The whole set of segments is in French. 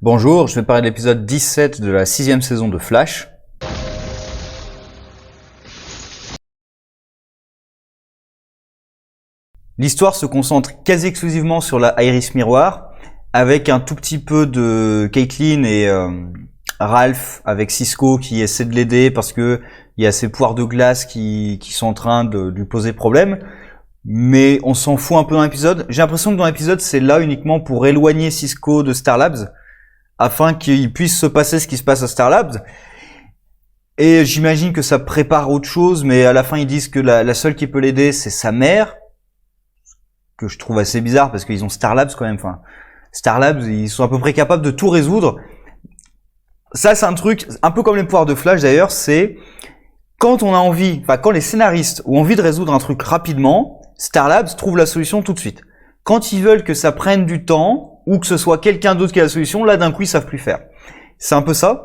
Bonjour, je vais parler de l'épisode 17 de la 6e saison de Flash. L'histoire se concentre quasi exclusivement sur la Iris Miroir, avec un tout petit peu de Caitlin et Ralph avec Cisco qui essaie de l'aider parce que il y a ces poires de glace qui sont en train de lui poser problème. Mais on s'en fout un peu dans l'épisode. J'ai l'impression que dans l'épisode, c'est là uniquement pour éloigner Cisco de Star Labs, afin qu'il puisse se passer ce qui se passe à Star Labs. Et j'imagine que ça prépare autre chose, mais à la fin, ils disent que la seule qui peut l'aider, c'est sa mère, que je trouve assez bizarre, parce qu'ils ont Star Labs quand même. Enfin, Star Labs, ils sont à peu près capables de tout résoudre. Ça, c'est un truc, un peu comme les pouvoirs de Flash d'ailleurs, c'est quand on a envie, enfin quand les scénaristes ont envie de résoudre un truc rapidement, Star Labs trouve la solution tout de suite. Quand ils veulent que ça prenne du temps, ou que ce soit quelqu'un d'autre qui a la solution, là d'un coup ils savent plus faire. C'est un peu ça.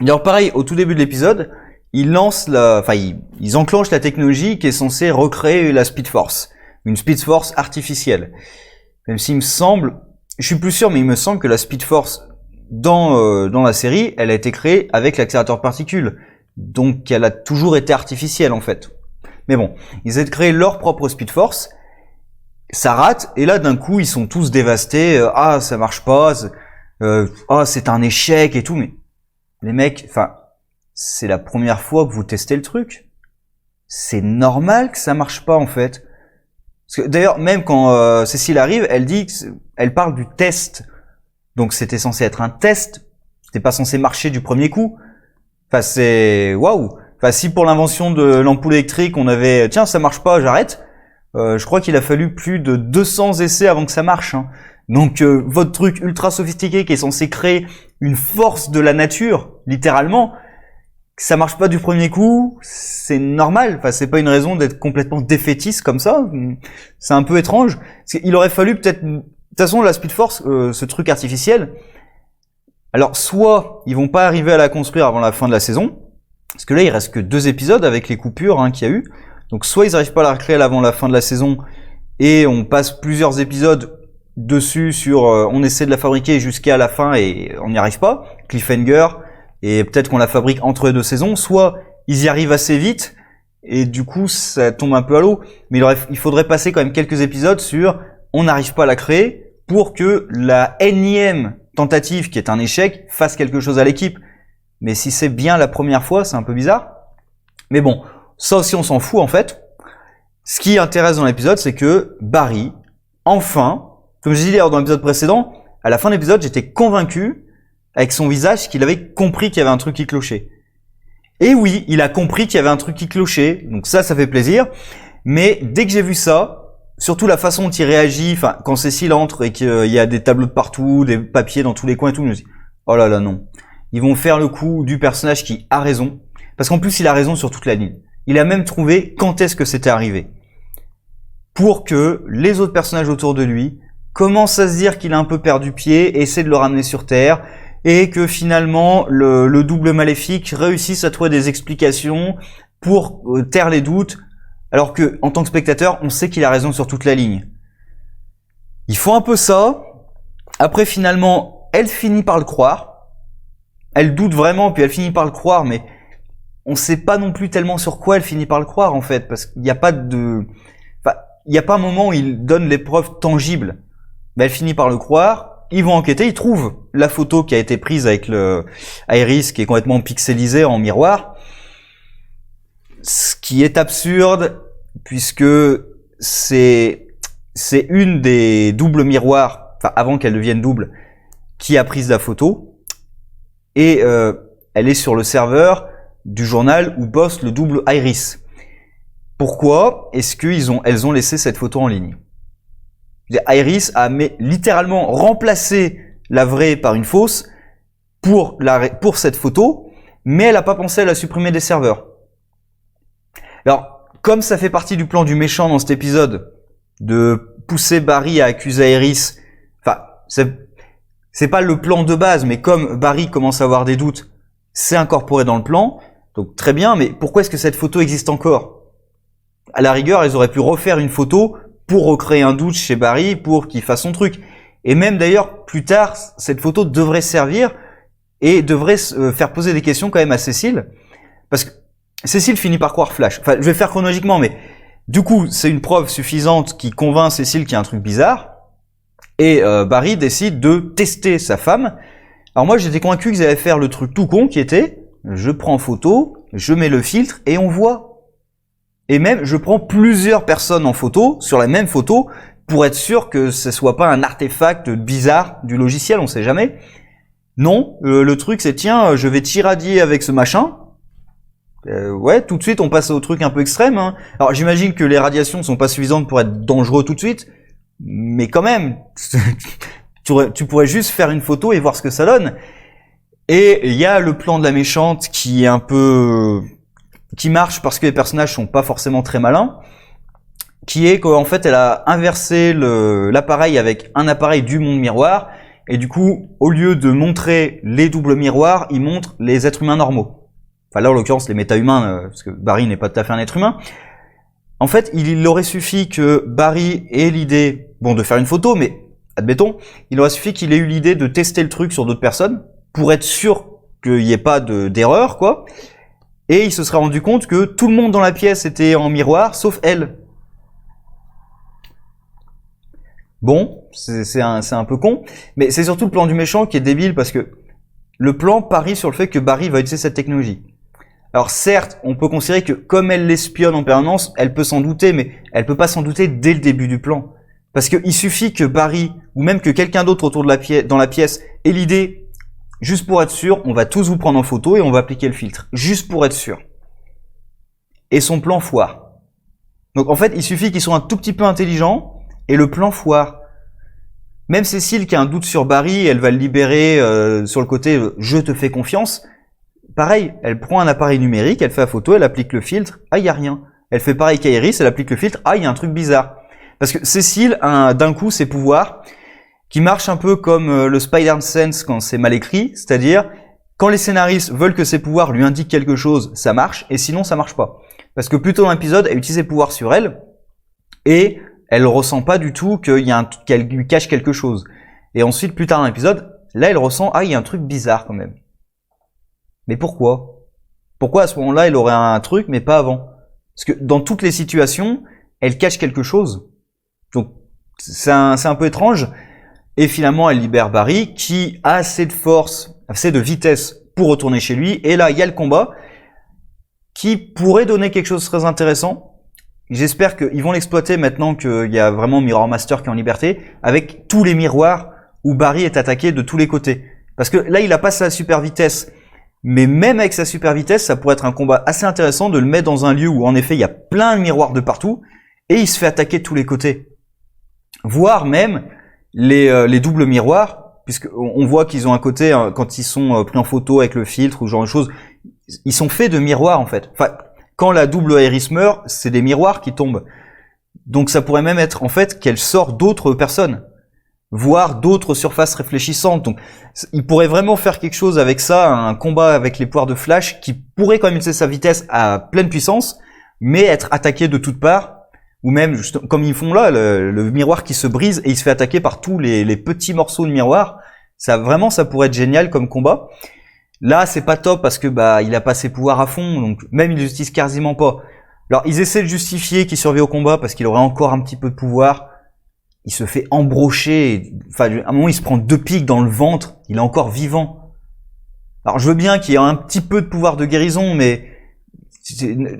D'ailleurs pareil, au tout début de l'épisode, ils enclenchent la technologie qui est censée recréer la Speed Force. Une Speed Force artificielle. Même s'il me semble, je suis plus sûr, mais il me semble que la Speed Force dans la série, elle a été créée avec l'accélérateur de particules. Donc elle a toujours été artificielle en fait. Mais bon, ils essaient de créer leur propre Speed Force, ça rate, et là d'un coup ils sont tous dévastés, ah ça marche pas, c'est un échec et tout, mais les mecs, enfin, c'est la première fois que vous testez le truc. C'est normal que ça marche pas en fait. Parce que d'ailleurs, même quand Cécile arrive, elle parle du test. Donc c'était censé être un test, c'était pas censé marcher du premier coup. Enfin c'est waouh. Enfin si pour l'invention de l'ampoule électrique on avait tiens ça marche pas, j'arrête. Je crois qu'il a fallu plus de 200 essais avant que ça marche. Hein. Donc votre truc ultra sophistiqué qui est censé créer une force de la nature, littéralement, que ça marche pas du premier coup, c'est normal. Enfin c'est pas une raison d'être complètement défaitiste comme ça. C'est un peu étrange. Parce qu'il aurait fallu peut-être, de toute façon la Speed Force, ce truc artificiel. Alors soit ils vont pas arriver à la construire avant la fin de la saison. Parce que là, il reste que 2 épisodes avec les coupures qu'il y a eu. Donc soit ils n'arrivent pas à la recréer avant la fin de la saison et on passe plusieurs épisodes dessus sur on essaie de la fabriquer jusqu'à la fin et on n'y arrive pas. Cliffhanger, et peut-être qu'on la fabrique entre les 2 saisons. Soit ils y arrivent assez vite et du coup ça tombe un peu à l'eau. Mais il faudrait passer quand même quelques épisodes sur on n'arrive pas à la créer pour que la énième tentative qui est un échec fasse quelque chose à l'équipe. Mais si c'est bien la première fois, c'est un peu bizarre. Mais bon, ça aussi on s'en fout en fait. Ce qui intéresse dans l'épisode, c'est que Barry, enfin, comme je disais dans l'épisode précédent, à la fin de l'épisode, j'étais convaincu, avec son visage, qu'il avait compris qu'il y avait un truc qui clochait. Et oui, il a compris qu'il y avait un truc qui clochait, donc ça fait plaisir. Mais dès que j'ai vu ça, surtout la façon dont il réagit, enfin, quand Cécile entre et qu'il y a des tableaux de partout, des papiers dans tous les coins et tout, je me dis, oh là là, non. Ils vont faire le coup du personnage qui a raison. Parce qu'en plus, il a raison sur toute la ligne. Il a même trouvé quand est-ce que c'était arrivé. Pour que les autres personnages autour de lui commencent à se dire qu'il a un peu perdu pied, essaient de le ramener sur Terre, et que finalement, le double maléfique réussisse à trouver des explications pour taire les doutes, alors que, en tant que spectateur, on sait qu'il a raison sur toute la ligne. Il faut un peu ça. Après, finalement, elle finit par le croire. Elle doute vraiment, puis elle finit par le croire, mais on sait pas non plus tellement sur quoi elle finit par le croire, en fait, parce qu'il n'y a pas il n'y a pas un moment où il donne les preuves tangibles. Mais elle finit par le croire, ils vont enquêter, ils trouvent la photo qui a été prise avec le Iris, qui est complètement pixelisée en miroir. Ce qui est absurde, puisque c'est une des doubles miroirs, enfin, avant qu'elle devienne double, qui a pris la photo. Et elle est sur le serveur du journal où bosse le double Iris. Pourquoi est-ce qu'elles ont laissé cette photo en ligne? Iris a littéralement remplacé la vraie par une fausse pour cette photo, mais elle n'a pas pensé à la supprimer des serveurs. Alors, comme ça fait partie du plan du méchant dans cet épisode, de pousser Barry à accuser Iris, enfin, c'est pas le plan de base, mais comme Barry commence à avoir des doutes, c'est incorporé dans le plan. Donc très bien, mais pourquoi est-ce que cette photo existe encore? À la rigueur, ils auraient pu refaire une photo pour recréer un doute chez Barry pour qu'il fasse son truc. Et même d'ailleurs, plus tard, cette photo devrait servir et devrait faire poser des questions quand même à Cécile. Parce que Cécile finit par croire Flash. Enfin, je vais faire chronologiquement, mais du coup, c'est une preuve suffisante qui convainc Cécile qu'il y a un truc bizarre. Et Barry décide de tester sa femme. Alors moi, j'étais convaincu qu'ils allaient faire le truc tout con qui était, je prends photo, je mets le filtre et on voit. Et même, je prends plusieurs personnes en photo, sur la même photo, pour être sûr que ce soit pas un artefact bizarre du logiciel, on sait jamais. Non, le truc c'est, tiens, je vais t'irradier avec ce machin. Ouais, tout de suite on passe au truc un peu extrême. Hein. Alors j'imagine que les radiations sont pas suffisantes pour être dangereux tout de suite, mais quand même, tu pourrais juste faire une photo et voir ce que ça donne. Et il y a le plan de la méchante qui est un peu... qui marche parce que les personnages sont pas forcément très malins, qui est qu'en fait elle a inversé l'appareil avec un appareil du monde miroir, et du coup, au lieu de montrer les doubles miroirs, il montre les êtres humains normaux. Enfin là, en l'occurrence, les méta-humains, parce que Barry n'est pas tout à fait un être humain. En fait, il aurait suffi que Barry ait l'idée, bon, de faire une photo, mais admettons, il aurait suffi qu'il ait eu l'idée de tester le truc sur d'autres personnes, pour être sûr qu'il n'y ait pas d'erreur, quoi. Et il se serait rendu compte que tout le monde dans la pièce était en miroir, sauf elle. Bon, c'est un peu con, mais c'est surtout le plan du méchant qui est débile, parce que le plan parie sur le fait que Barry va utiliser cette technologie. Alors certes, on peut considérer que comme elle l'espionne en permanence, elle peut s'en douter, mais elle peut pas s'en douter dès le début du plan. Parce qu'il suffit que Barry, ou même que quelqu'un d'autre autour de la pièce, dans la pièce, ait l'idée, juste pour être sûr, on va tous vous prendre en photo et on va appliquer le filtre. Juste pour être sûr. Et son plan foire. Donc en fait, il suffit qu'ils soient un tout petit peu intelligents, et le plan foire. Même Cécile qui a un doute sur Barry, elle va le libérer sur le côté « je te fais confiance ». Pareil, elle prend un appareil numérique, elle fait la photo, elle applique le filtre, ah, il y a rien. Elle fait pareil qu'Iris, elle applique le filtre, ah, il y a un truc bizarre. Parce que Cécile a d'un coup ses pouvoirs qui marchent un peu comme le Spider-Sense quand c'est mal écrit, c'est-à-dire quand les scénaristes veulent que ses pouvoirs lui indiquent quelque chose, ça marche, et sinon ça marche pas. Parce que plus tôt dans l'épisode, elle utilise ses pouvoirs sur elle, et elle ressent pas du tout qu'elle lui cache quelque chose. Et ensuite, plus tard dans l'épisode, là elle ressent, ah, il y a un truc bizarre quand même. Mais pourquoi? Pourquoi à ce moment-là, elle aurait un truc, mais pas avant? Parce que dans toutes les situations, elle cache quelque chose. Donc, c'est un peu étrange. Et finalement, elle libère Barry, qui a assez de force, assez de vitesse pour retourner chez lui. Et là, il y a le combat, qui pourrait donner quelque chose de très intéressant. J'espère qu'ils vont l'exploiter maintenant qu'il y a vraiment Mirror Master qui est en liberté, avec tous les miroirs où Barry est attaqué de tous les côtés. Parce que là, il a pas sa super vitesse. Mais même avec sa super vitesse, ça pourrait être un combat assez intéressant de le mettre dans un lieu où en effet il y a plein de miroirs de partout et il se fait attaquer de tous les côtés. Voire même les doubles miroirs, puisqu'on voit qu'ils ont un côté, quand ils sont pris en photo avec le filtre ou ce genre de choses, ils sont faits de miroirs en fait. Enfin, quand la double Iris meurt, c'est des miroirs qui tombent. Donc ça pourrait même être en fait qu'elle sort d'autres personnes, voire d'autres surfaces réfléchissantes. Donc, il pourrait vraiment faire quelque chose avec ça, un combat avec les pouvoirs de Flash, qui pourrait quand même utiliser sa vitesse à pleine puissance, mais être attaqué de toutes parts, ou même, juste, comme ils font là, le miroir qui se brise et il se fait attaquer par tous les petits morceaux de miroir. Ça, vraiment, ça pourrait être génial comme combat. Là, c'est pas top parce que il a pas ses pouvoirs à fond, donc même il les utilise quasiment pas. Alors, ils essaient de justifier qu'il survit au combat parce qu'il aurait encore un petit peu de pouvoir. Il se fait embrocher, enfin, à un moment, il se prend 2 pics dans le ventre, il est encore vivant. Alors, je veux bien qu'il ait un petit peu de pouvoir de guérison, mais,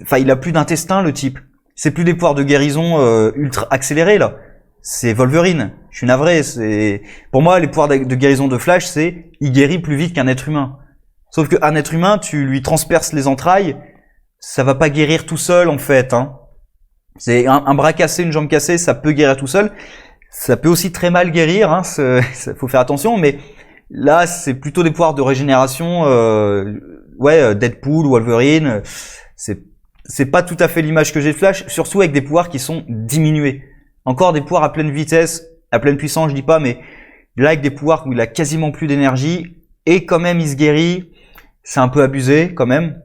enfin, il a plus d'intestin, le type. C'est plus des pouvoirs de guérison ultra accélérés, là. C'est Wolverine. Je suis navré, pour moi, les pouvoirs de guérison de Flash, c'est, il guérit plus vite qu'un être humain. Sauf qu'un être humain, tu lui transperces les entrailles, ça va pas guérir tout seul, en fait, hein. C'est un bras cassé, une jambe cassée, ça peut guérir tout seul. Ça peut aussi très mal guérir, hein, faut faire attention, mais là, c'est plutôt des pouvoirs de régénération, Deadpool, Wolverine, c'est pas tout à fait l'image que j'ai de Flash, surtout avec des pouvoirs qui sont diminués. Encore des pouvoirs à pleine vitesse, à pleine puissance, je dis pas, mais là, avec des pouvoirs où il a quasiment plus d'énergie, et quand même, il se guérit, c'est un peu abusé, quand même.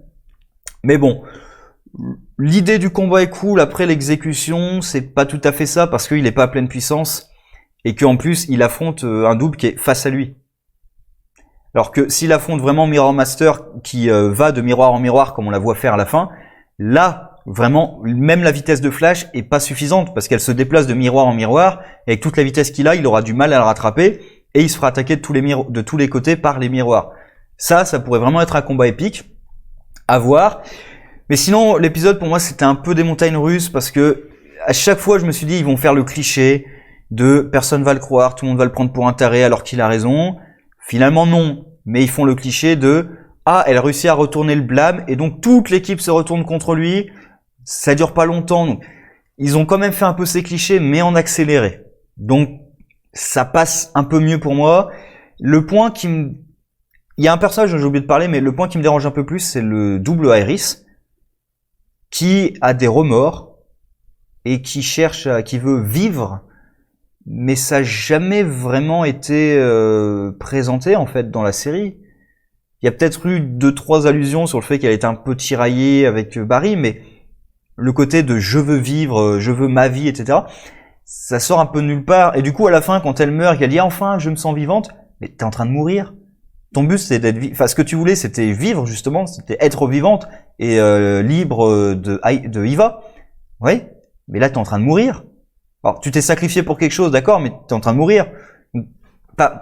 Mais bon, l'idée du combat est cool, après l'exécution, c'est pas tout à fait ça, parce qu'il est pas à pleine puissance. et qu'en plus il affronte un double qui est face à lui. Alors que s'il affronte vraiment Mirror Master qui va de miroir en miroir comme on la voit faire à la fin, là vraiment même la vitesse de Flash est pas suffisante parce qu'elle se déplace de miroir en miroir et avec toute la vitesse qu'il a, il aura du mal à la rattraper et il se fera attaquer de tous les côtés par les miroirs. Ça pourrait vraiment être un combat épique à voir. Mais sinon l'épisode pour moi c'était un peu des montagnes russes parce que à chaque fois je me suis dit ils vont faire le cliché de personne va le croire, tout le monde va le prendre pour un taré alors qu'il a raison. Finalement non, mais ils font le cliché de elle réussit à retourner le blâme et donc toute l'équipe se retourne contre lui. Ça dure pas longtemps, donc ils ont quand même fait un peu ces clichés mais en accéléré. Donc ça passe un peu mieux pour moi. Le point il y a un personnage dont j'ai oublié de parler, mais le point qui me dérange un peu plus, c'est le double Iris qui a des remords et qui veut vivre. Mais ça n'a jamais vraiment été présenté en fait dans la série. Il y a peut-être eu 2-3 allusions sur le fait qu'elle était un peu tiraillée avec Barry, mais le côté de je veux vivre, je veux ma vie, etc. Ça sort un peu de nulle part. Et du coup, à la fin, quand elle meurt, elle dit enfin, je me sens vivante. Mais t'es en train de mourir. Ton but c'était d'être vivante. Enfin, ce que tu voulais, c'était vivre justement, c'était être vivante et libre de Eva. Oui, mais là t'es en train de mourir. Alors, tu t'es sacrifié pour quelque chose, d'accord, mais t'es en train de mourir. Enfin,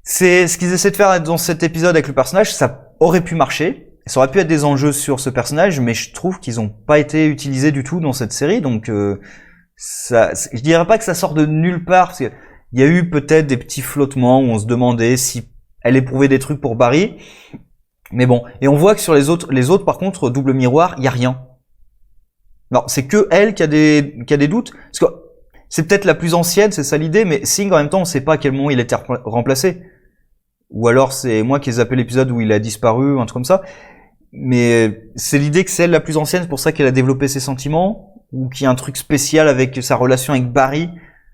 c'est ce qu'ils essaient de faire dans cet épisode avec le personnage, ça aurait pu marcher, ça aurait pu être des enjeux sur ce personnage, mais je trouve qu'ils n'ont pas été utilisés du tout dans cette série, donc je dirais pas que ça sort de nulle part, parce qu'il y a eu peut-être des petits flottements où on se demandait si elle éprouvait des trucs pour Barry, mais bon, et on voit que sur les autres par contre, double miroir, il y a rien. Non, c'est que elle qui a des doutes. Parce que c'est peut-être la plus ancienne, c'est ça l'idée, mais Singh, en même temps, on sait pas à quel moment il a été remplacé. Ou alors c'est moi qui ai zappé l'épisode où il a disparu, un truc comme ça. Mais c'est l'idée que c'est elle la plus ancienne, c'est pour ça qu'elle a développé ses sentiments, ou qu'il y a un truc spécial avec sa relation avec Barry.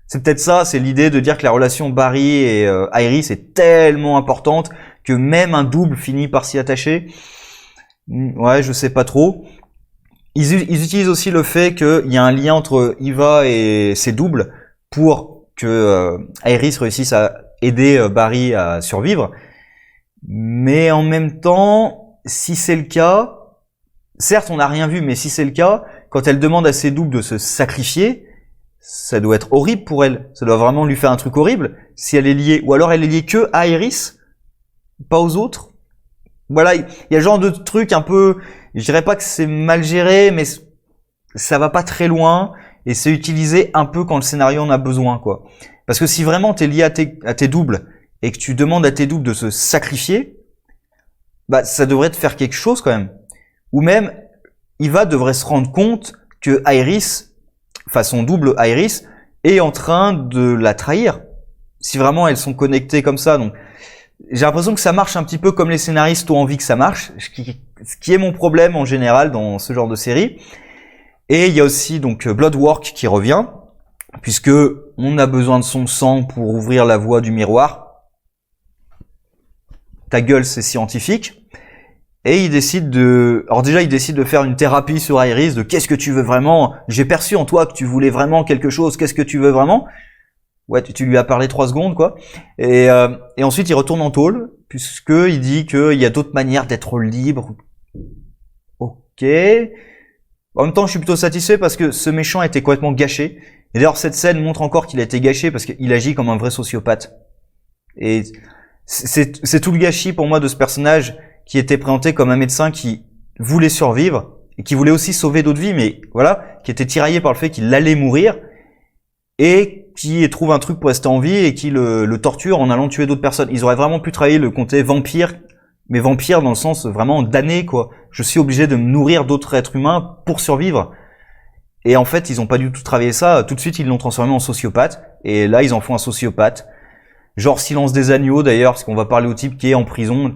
C'est peut-être ça, c'est l'idée de dire que la relation Barry et Iris est tellement importante que même un double finit par s'y attacher. Ouais, je sais pas trop. Ils utilisent aussi le fait qu'il y a un lien entre Eva et ses doubles pour que Iris réussisse à aider Barry à survivre. Mais en même temps, si c'est le cas, certes on n'a rien vu, mais si c'est le cas, quand elle demande à ses doubles de se sacrifier, ça doit être horrible pour elle. Ça doit vraiment lui faire un truc horrible si elle est liée. Ou alors elle est liée que à Iris, pas aux autres. Voilà, il y a ce genre de truc un peu, je dirais pas que c'est mal géré, mais ça va pas très loin et c'est utilisé un peu quand le scénario en a besoin, quoi. Parce que si vraiment t'es lié à tes doubles et que tu demandes à tes doubles de se sacrifier, bah ça devrait te faire quelque chose quand même. Ou même, Eva devrait se rendre compte que Iris, enfin son double Iris, est en train de la trahir. Si vraiment elles sont connectées comme ça, donc j'ai l'impression que ça marche un petit peu comme les scénaristes ont envie que ça marche, ce qui est mon problème en général dans ce genre de série. Et il y a aussi donc Bloodwork qui revient, puisque on a besoin de son sang pour ouvrir la voie du miroir. Ta gueule, c'est scientifique. Et il décide de faire une thérapie sur Iris, de qu'est-ce que tu veux vraiment? J'ai perçu en toi que tu voulais vraiment quelque chose, qu'est-ce que tu veux vraiment? Ouais, tu lui as parlé 3 secondes, quoi. Et ensuite, il retourne en tôle, puisque il dit qu'il y a d'autres manières d'être libre. Ok. En même temps, je suis plutôt satisfait parce que ce méchant a été complètement gâché. Et d'ailleurs, cette scène montre encore qu'il a été gâché parce qu'il agit comme un vrai sociopathe. Et c'est tout le gâchis pour moi de ce personnage qui était présenté comme un médecin qui voulait survivre et qui voulait aussi sauver d'autres vies, mais voilà, qui était tiraillé par le fait qu'il allait mourir et qui trouve un truc pour rester en vie et qui le torture en allant tuer d'autres personnes. Ils auraient vraiment pu travailler le côté vampire, mais vampire dans le sens vraiment damné, quoi. Je suis obligé de me nourrir d'autres êtres humains pour survivre. Et en fait, ils ont pas du tout travaillé ça. Tout de suite, ils l'ont transformé en sociopathe. Et là, ils en font un sociopathe. Genre Silence des agneaux, d'ailleurs, parce qu'on va parler au type qui est en prison.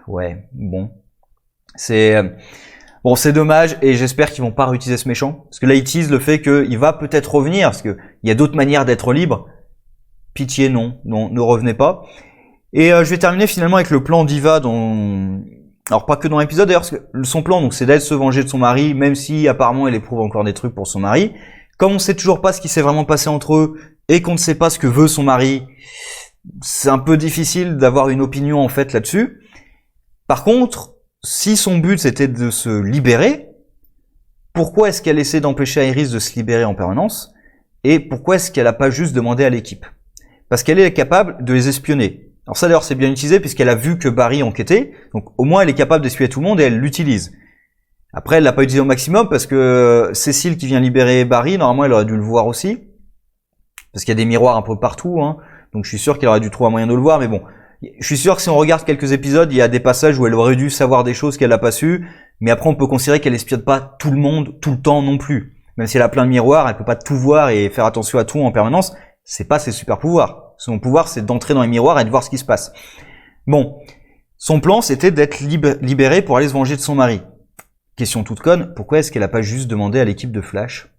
Ouais, bon. Bon, c'est dommage, et j'espère qu'ils vont pas réutiliser ce méchant. Parce que là, ils teasent le fait qu'il va peut-être revenir, parce que il y a d'autres manières d'être libre. Pitié, non, ne revenez pas. Et je vais terminer finalement avec le plan d'Eva alors pas que dans l'épisode d'ailleurs, parce que son plan, donc, c'est d'elle se venger de son mari, même si apparemment elle éprouve encore des trucs pour son mari. Comme on sait toujours pas ce qui s'est vraiment passé entre eux et qu'on ne sait pas ce que veut son mari, c'est un peu difficile d'avoir une opinion en fait là-dessus. Par contre, si son but c'était de se libérer, pourquoi est-ce qu'elle essaie d'empêcher Iris de se libérer en permanence? Et pourquoi est-ce qu'elle n'a pas juste demandé à l'équipe? Parce qu'elle est capable de les espionner. Alors ça d'ailleurs c'est bien utilisé puisqu'elle a vu que Barry enquêtait, donc au moins elle est capable d'espionner tout le monde et elle l'utilise. Après elle l'a pas utilisé au maximum parce que Cécile qui vient libérer Barry, normalement elle aurait dû le voir aussi. Parce qu'il y a des miroirs un peu partout, hein. Donc je suis sûr qu'elle aurait dû trouver un moyen de le voir, mais bon. Je suis sûr que si on regarde quelques épisodes, il y a des passages où elle aurait dû savoir des choses qu'elle n'a pas su, mais après on peut considérer qu'elle espionne pas tout le monde, tout le temps non plus. Même si elle a plein de miroirs, elle peut pas tout voir et faire attention à tout en permanence, c'est pas ses super pouvoirs. Son pouvoir c'est d'entrer dans les miroirs et de voir ce qui se passe. Bon, son plan c'était d'être libérée pour aller se venger de son mari. Question toute conne, pourquoi est-ce qu'elle a pas juste demandé à l'équipe de Flash?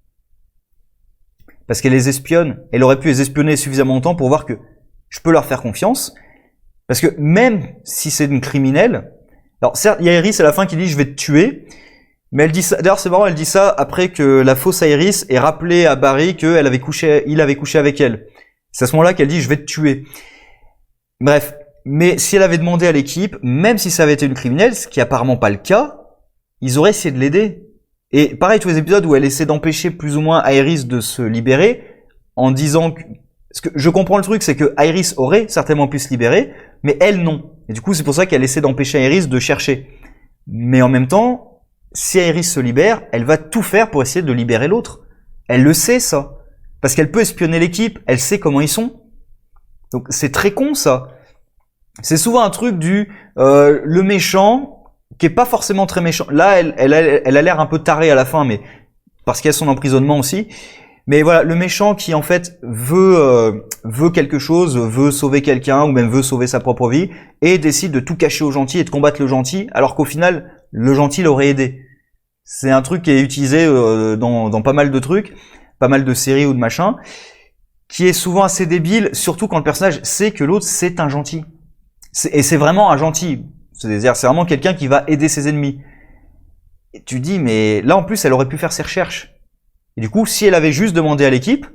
Parce qu'elle les espionne, elle aurait pu les espionner suffisamment longtemps pour voir que je peux leur faire confiance. Parce que même si c'est une criminelle, alors certes, il y a Iris à la fin qui dit je vais te tuer, mais elle dit ça, d'ailleurs c'est marrant, elle dit ça après que la fausse Iris ait rappelé à Barry qu'il avait couché avec elle. C'est à ce moment-là qu'elle dit je vais te tuer. Bref, mais si elle avait demandé à l'équipe, même si ça avait été une criminelle, ce qui est apparemment pas le cas, ils auraient essayé de l'aider. Et pareil, tous les épisodes où elle essaie d'empêcher plus ou moins Iris de se libérer, en disant que... Parce que je comprends le truc, c'est que Iris aurait certainement pu se libérer, mais elle non. Et du coup, c'est pour ça qu'elle essaie d'empêcher Iris de chercher. Mais en même temps, si Iris se libère, elle va tout faire pour essayer de libérer l'autre. Elle le sait, ça. Parce qu'elle peut espionner l'équipe, elle sait comment ils sont. Donc c'est très con, ça. C'est souvent un truc du le méchant... qui est pas forcément très méchant. Là, elle a l'air un peu tarée à la fin, mais parce qu'il y a son emprisonnement aussi. Mais voilà, le méchant qui en fait veut quelque chose, veut sauver quelqu'un ou même veut sauver sa propre vie et décide de tout cacher au gentil et de combattre le gentil, alors qu'au final, le gentil l'aurait aidé. C'est un truc qui est utilisé dans pas mal de trucs, pas mal de séries ou de machins, qui est souvent assez débile, surtout quand le personnage sait que l'autre c'est un gentil. Et c'est vraiment un gentil. C'est-à-dire, c'est vraiment quelqu'un qui va aider ses ennemis. Et tu dis, mais là, en plus, elle aurait pu faire ses recherches. Et du coup, si elle avait juste demandé à l'équipe,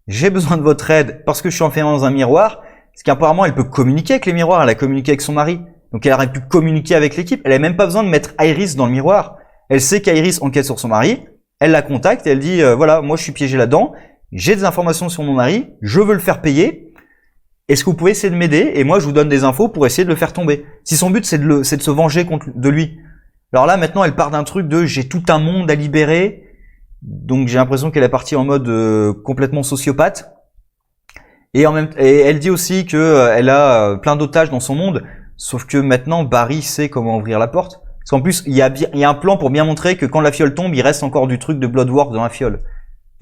j'ai besoin de votre aide parce que je suis enfermé dans un miroir, parce qu'apparemment, elle peut communiquer avec les miroirs, elle a communiqué avec son mari. Donc, elle aurait pu communiquer avec l'équipe. Elle n'a même pas besoin de mettre Iris dans le miroir. Elle sait qu'Iris enquête sur son mari. Elle la contacte et elle dit, voilà, moi, je suis piégé là-dedans. J'ai des informations sur mon mari. Je veux le faire payer. Est-ce que vous pouvez essayer de m'aider? Et moi, je vous donne des infos pour essayer de le faire tomber. Si son but, c'est de se venger de lui. Alors là, maintenant, elle part d'un truc de j'ai tout un monde à libérer. Donc, j'ai l'impression qu'elle est partie en mode complètement sociopathe. Et elle dit aussi que elle a plein d'otages dans son monde. Sauf que maintenant, Barry sait comment ouvrir la porte. Parce qu'en plus, il y a un plan pour bien montrer que quand la fiole tombe, il reste encore du truc de Bloodwork dans la fiole.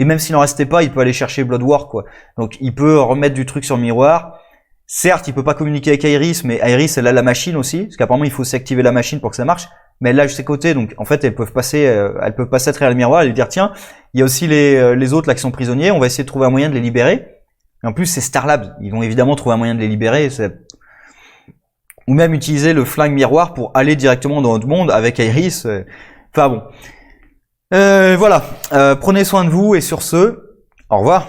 Et même s'il n'en restait pas, il peut aller chercher Bloodwork, quoi. Donc, il peut remettre du truc sur le miroir. Certes, il peut pas communiquer avec Iris, mais Iris, elle a la machine aussi. Parce qu'apparemment, il faut aussi activer la machine pour que ça marche. Mais elle l'a juste à côté. Donc, en fait, elles peuvent passer à travers le miroir et lui dire, tiens, il y a aussi les autres là qui sont prisonniers. On va essayer de trouver un moyen de les libérer. Et en plus, c'est Star Labs. Ils vont évidemment trouver un moyen de les libérer. Ou même utiliser le flingue miroir pour aller directement dans notre monde avec Iris. Enfin bon. Voilà. Prenez soin de vous et sur ce, au revoir.